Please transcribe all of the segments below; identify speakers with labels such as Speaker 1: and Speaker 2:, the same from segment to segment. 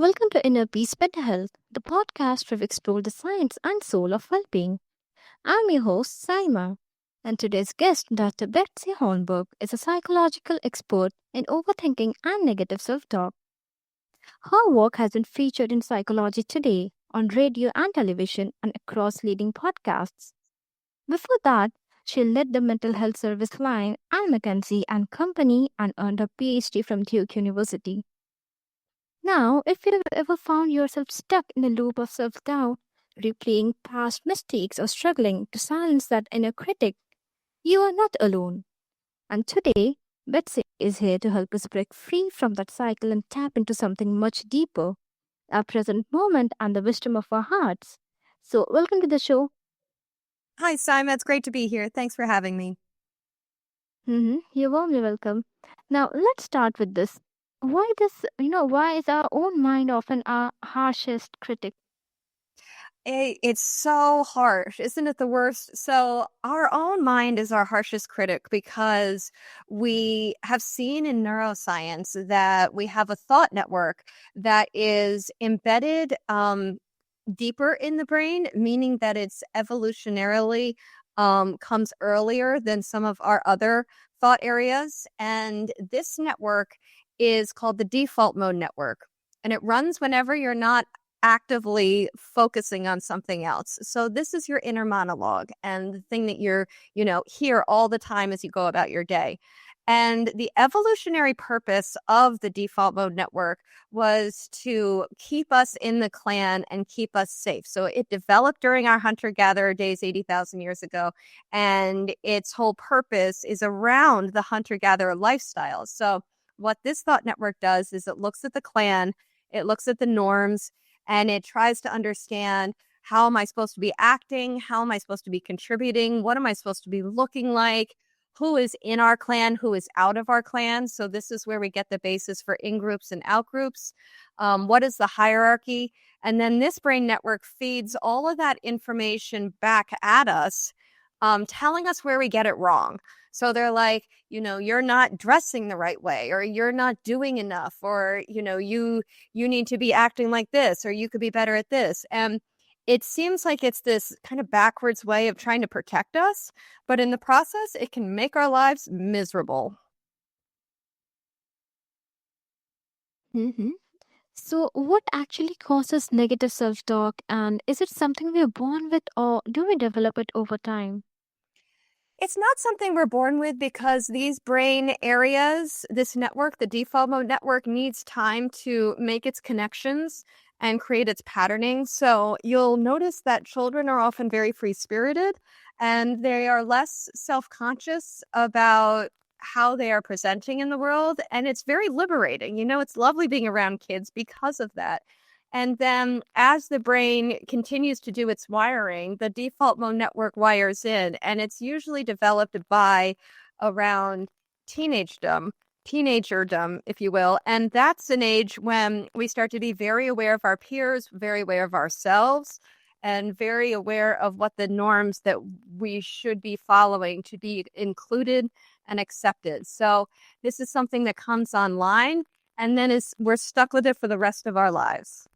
Speaker 1: Welcome to Inner Peace Mental Health, the podcast where we explore the science and soul of well being. I'm your host, Saima, and today's guest, Dr. Betsy Holmberg, is a psychological expert in overthinking and negative self talk. Her work has been featured in Psychology Today, on radio and television, and across leading podcasts. Before that, she led the mental health service line at McKinsey and Company and earned a Ph.D. from Duke University. Now, if you've ever found yourself stuck in a loop of self doubt, replaying past mistakes, or struggling to silence that inner critic, you are not alone. And today, Betsy is here to help us break free from that cycle and tap into something much deeper, our present moment and the wisdom of our hearts. So, welcome to the show.
Speaker 2: Hi, Saima. It's great to be here. Thanks for having me.
Speaker 1: You're warmly welcome. Now, let's start with this. Why is our own mind often our harshest critic?
Speaker 2: It's so harsh, isn't it the worst? So our own mind is our harshest critic because we have seen in neuroscience that we have a thought network that is embedded deeper in the brain, meaning that it's evolutionarily comes earlier than some of our other thought areas. And this network is called the default mode network. And it runs whenever you're not actively focusing on something else. So this is your inner monologue and the thing that you're, hear all the time as you go about your day. And the evolutionary purpose of the default mode network was to keep us in the clan and keep us safe. So it developed during our hunter-gatherer days 80,000 years ago. And its whole purpose is around the hunter-gatherer lifestyle. So what this thought network does is it looks at the clan, it looks at the norms, and it tries to understand, how am I supposed to be acting? How am I supposed to be contributing? What am I supposed to be looking like? Who is in our clan? Who is out of our clan? So this is where we get the basis for in-groups and out-groups. What is the hierarchy? And then this brain network feeds all of that information back at us, telling us where we get it wrong. So they're like, you're not dressing the right way, or you're not doing enough, or, you need to be acting like this, or you could be better at this. And it seems like it's this kind of backwards way of trying to protect us, but in the process, it can make our lives miserable.
Speaker 1: hmm So, what actually causes negative self talk, and is it something we're born with, or do we develop it over time?
Speaker 2: It's not something we're born with because these brain areas, this network, the default mode network, needs time to make its connections and create its patterning. So you'll notice that children are often very free-spirited and they are less self-conscious about how they are presenting in the world. And it's very liberating. It's lovely being around kids because of that. And then as the brain continues to do its wiring, the default mode network wires in, and it's usually developed by around teenagerdom, if you will. And that's an age when we start to be very aware of our peers, very aware of ourselves, and very aware of what the norms that we should be following to be included and accepted. So this is something that comes online, and then we're stuck with it for the rest of our lives.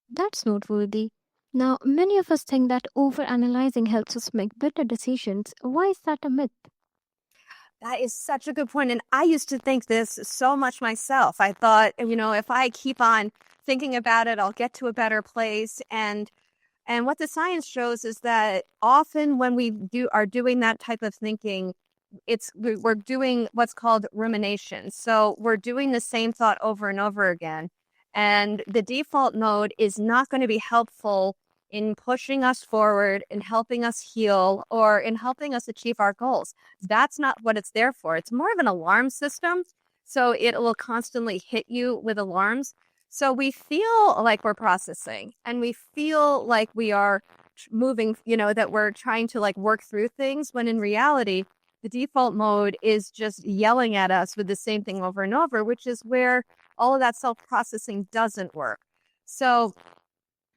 Speaker 1: That's noteworthy. Now, many of us think that overanalyzing helps us make better decisions. Why is that a myth?
Speaker 2: That is such a good point. And I used to think this so much myself. I thought, if I keep on thinking about it, I'll get to a better place. And what the science shows is that often when we are doing that type of thinking, we're doing what's called rumination. So we're doing the same thought over and over again. And the default mode is not going to be helpful in pushing us forward, in helping us heal, or in helping us achieve our goals. That's not what it's there for. It's more of an alarm system. So it will constantly hit you with alarms. So we feel like we're processing and we feel like we are moving, that we're trying to work through things, when in reality, the default mode is just yelling at us with the same thing over and over, which is where all of that self-processing doesn't work. So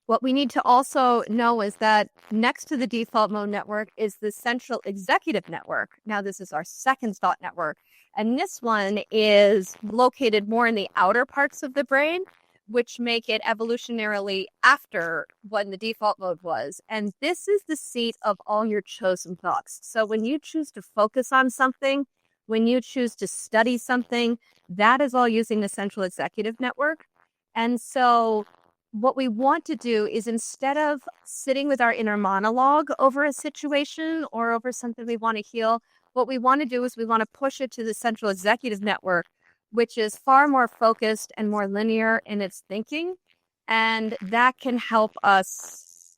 Speaker 2: what we need to also know is that next to the default mode network is the central executive network. Now, this is our second thought network. And this one is located more in the outer parts of the brain, which make it evolutionarily after when the default mode was. And this is the seat of all your chosen thoughts. So when you choose to focus on something, when you choose to study something, that is all using the central executive network. And so what we want to do is, instead of sitting with our inner monologue over a situation or over something we want to heal, what we want to do is we want to push it to the central executive network, which is far more focused and more linear in its thinking. And that can help us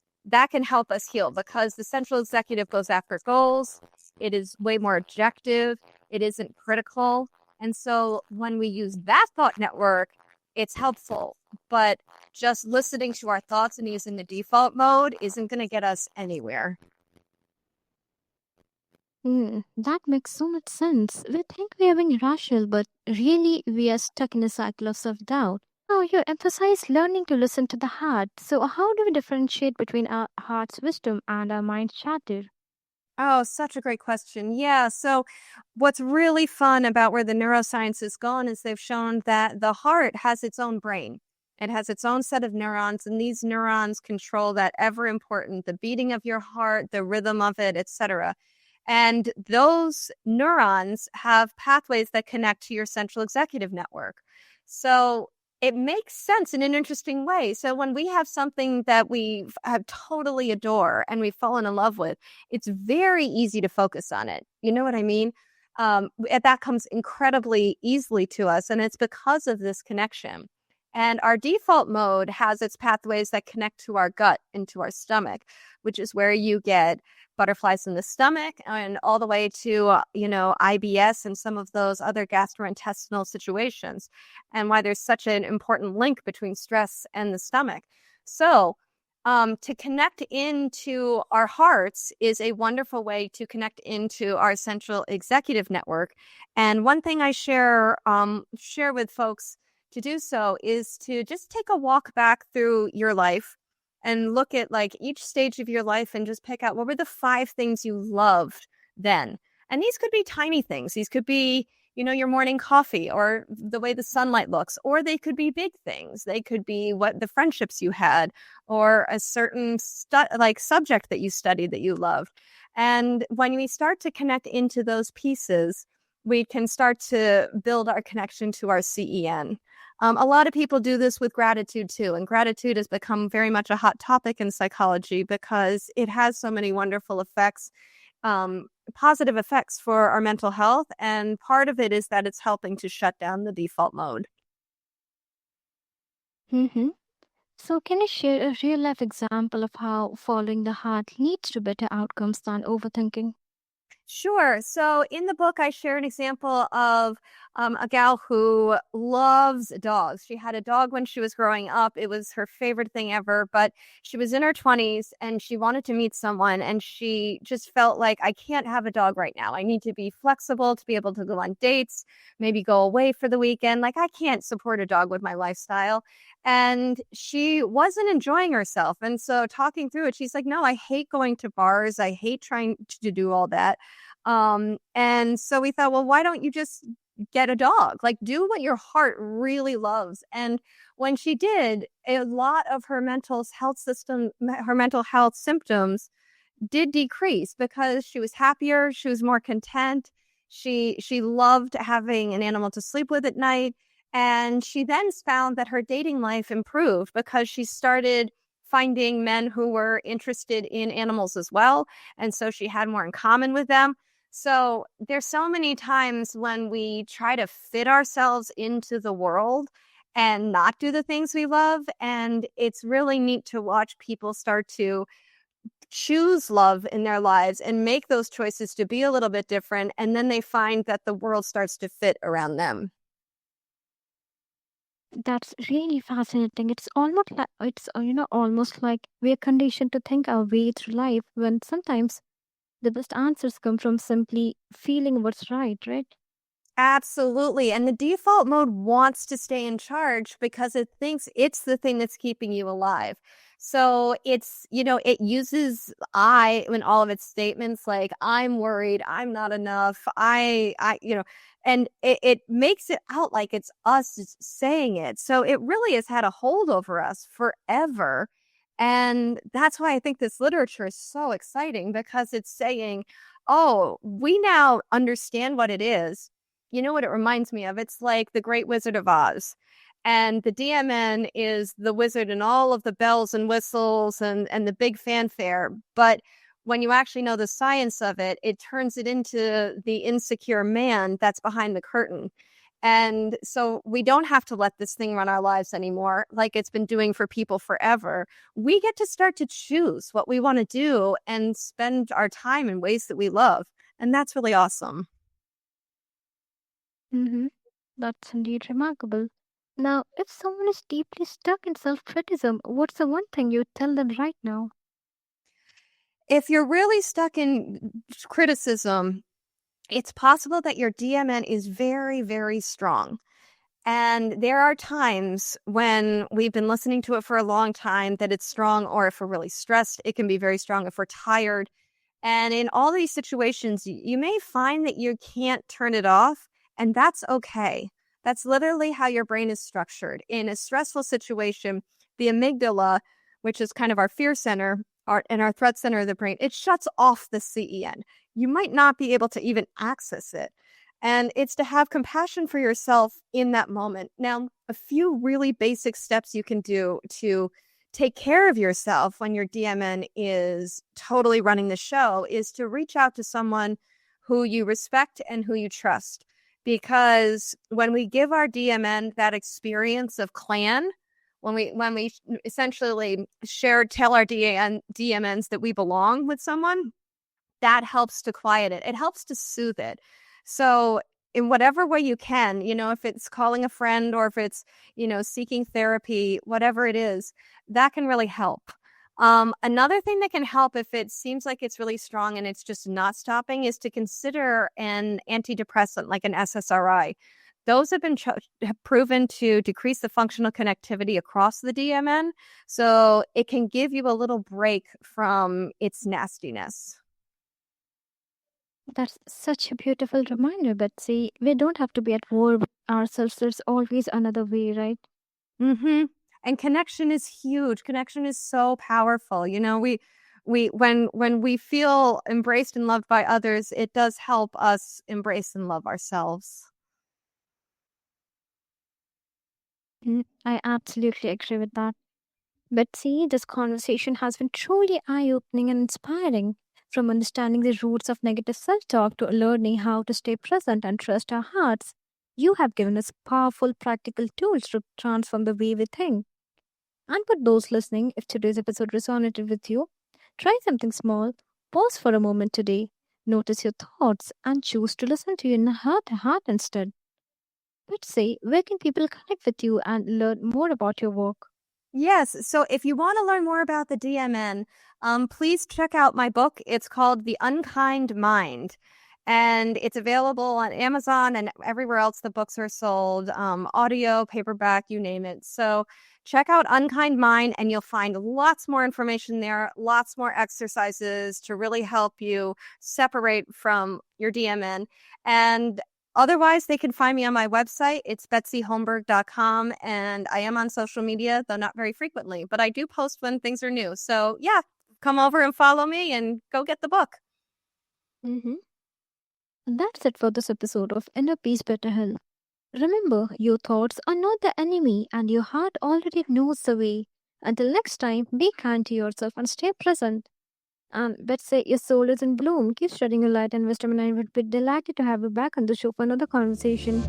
Speaker 2: heal, because the central executive goes after goals. It is way more objective. It isn't critical. And so when we use that thought network, it's helpful. But just listening to our thoughts and using the default mode isn't going to get us anywhere.
Speaker 1: That makes so much sense. We think we are being rational, but really we are stuck in a cycle of self doubt. Now, you emphasize learning to listen to the heart. So, how do we differentiate between our heart's wisdom and our mind's chatter?
Speaker 2: Oh, such a great question. Yeah. So, what's really fun about where the neuroscience has gone is they've shown that the heart has its own brain. It has its own set of neurons, and these neurons control that ever important, the beating of your heart, the rhythm of it, etc. And those neurons have pathways that connect to your central executive network. So it makes sense in an interesting way. So when we have something that we totally adore and we've fallen in love with, it's very easy to focus on it. You know what I mean? That comes incredibly easily to us, and it's because of this connection. And our default mode has its pathways that connect to our gut and to our stomach, which is where you get butterflies in the stomach and all the way to, IBS and some of those other gastrointestinal situations, and why there's such an important link between stress and the stomach. So, to connect into our hearts is a wonderful way to connect into our central executive network. And one thing I share with folks to do so is to just take a walk back through your life and look at like each stage of your life and just pick out what were the 5 things you loved then. And these could be tiny things. These could be, your morning coffee or the way the sunlight looks, or they could be big things. They could be what the friendships you had, or a certain subject that you studied that you loved. And when we start to connect into those pieces, we can start to build our connection to our CEN. A lot of people do this with gratitude too, and gratitude has become very much a hot topic in psychology because it has so many wonderful effects, positive effects for our mental health, and part of it is that it's helping to shut down the default mode.
Speaker 1: Mm-hmm. So, can you share a real life example of how following the heart leads to better outcomes than overthinking?
Speaker 2: Sure. So in the book, I share an example of a gal who loves dogs. She had a dog when she was growing up. It was her favorite thing ever, but she was in her 20s and she wanted to meet someone. And she just felt like, I can't have a dog right now. I need to be flexible to be able to go on dates, maybe go away for the weekend. Like, I can't support a dog with my lifestyle. And she wasn't enjoying herself. And so talking through it, she's like, no, I hate going to bars. I hate trying to do all that. And so we thought, well, why don't you just get a dog? Like, do what your heart really loves. And when she did, a lot of her mental health symptoms did decrease because she was happier, she was more content. She loved having an animal to sleep with at night. And she then found that her dating life improved because she started finding men who were interested in animals as well. And so she had more in common with them. So there's so many times when we try to fit ourselves into the world and not do the things we love. And it's really neat to watch people start to choose love in their lives and make those choices to be a little bit different. And then they find that the world starts to fit around them.
Speaker 1: That's really fascinating. Almost like we're conditioned to think our way through life when sometimes the best answers come from simply feeling what's right, right?
Speaker 2: Absolutely. And the default mode wants to stay in charge because it thinks it's the thing that's keeping you alive. So it uses I in all of its statements, like I'm worried, I'm not enough, and it makes it out like it's us saying it. So it really has had a hold over us forever. And that's why I think this literature is so exciting because it's saying, oh, we now understand what it is. You know what it reminds me of? It's like the Great Wizard of Oz. And the DMN is the wizard and all of the bells and whistles and the big fanfare. But when you actually know the science of it, it turns it into the insecure man that's behind the curtain. And so we don't have to let this thing run our lives anymore, like it's been doing for people forever. We get to start to choose what we want to do and spend our time in ways that we love. And that's really awesome.
Speaker 1: Mm-hmm. That's indeed remarkable. Now, if someone is deeply stuck in self criticism, what's the one thing you'd tell them right now?
Speaker 2: If you're really stuck in criticism, it's possible that your DMN is very, very strong. And there are times when we've been listening to it for a long time that it's strong, or if we're really stressed, it can be very strong if we're tired. And in all these situations, you may find that you can't turn it off, and that's okay. That's literally how your brain is structured. In a stressful situation, the amygdala, which is kind of our fear center, and our threat center of the brain, it shuts off the CEN. You might not be able to even access it. And it's to have compassion for yourself in that moment. Now, a few really basic steps you can do to take care of yourself when your DMN is totally running the show is to reach out to someone who you respect and who you trust. Because when we give our DMN that experience of clan, when we essentially tell our DMNs that we belong with someone, that helps to quiet it. It helps to soothe it. So in whatever way you can, if it's calling a friend or if it's, seeking therapy, whatever it is, that can really help. Another thing that can help if it seems like it's really strong and it's just not stopping is to consider an antidepressant like an SSRI. Those have been have proven to decrease the functional connectivity across the DMN, so it can give you a little break from its nastiness.
Speaker 1: That's such a beautiful reminder, Betsy. We don't have to be at war with ourselves. There's always another way, right?
Speaker 2: Mm-hmm. And connection is huge. Connection is so powerful. When we feel embraced and loved by others, it does help us embrace and love ourselves.
Speaker 1: I absolutely agree with that. Betsy, this conversation has been truly eye opening and inspiring. From understanding the roots of negative self talk to learning how to stay present and trust our hearts, you have given us powerful practical tools to transform the way we think. And for those listening, if today's episode resonated with you, try something small, pause for a moment today, notice your thoughts, and choose to listen to your heart instead. Betsy, where can people connect with you and learn more about your work?
Speaker 2: Yes. So if you want to learn more about the DMN, please check out my book. It's called The Unkind Mind. And it's available on Amazon and everywhere else the books are sold, audio, paperback, you name it. So check out Unkind Mind and you'll find lots more information there, lots more exercises to really help you separate from your DMN. And otherwise, they can find me on my website. It's betsyholmberg.com. And I am on social media, though not very frequently, but I do post when things are new. So yeah, come over and follow me and go get the book.
Speaker 1: Mm-hmm. And that's it for this episode of Inner Peace Better Health. Remember, your thoughts are not the enemy, and your heart already knows the way. Until next time, be kind to yourself and stay present. And let's say your soul is in bloom. Keep spreading your light and wisdom, and I would be delighted to have you back on the show for another conversation.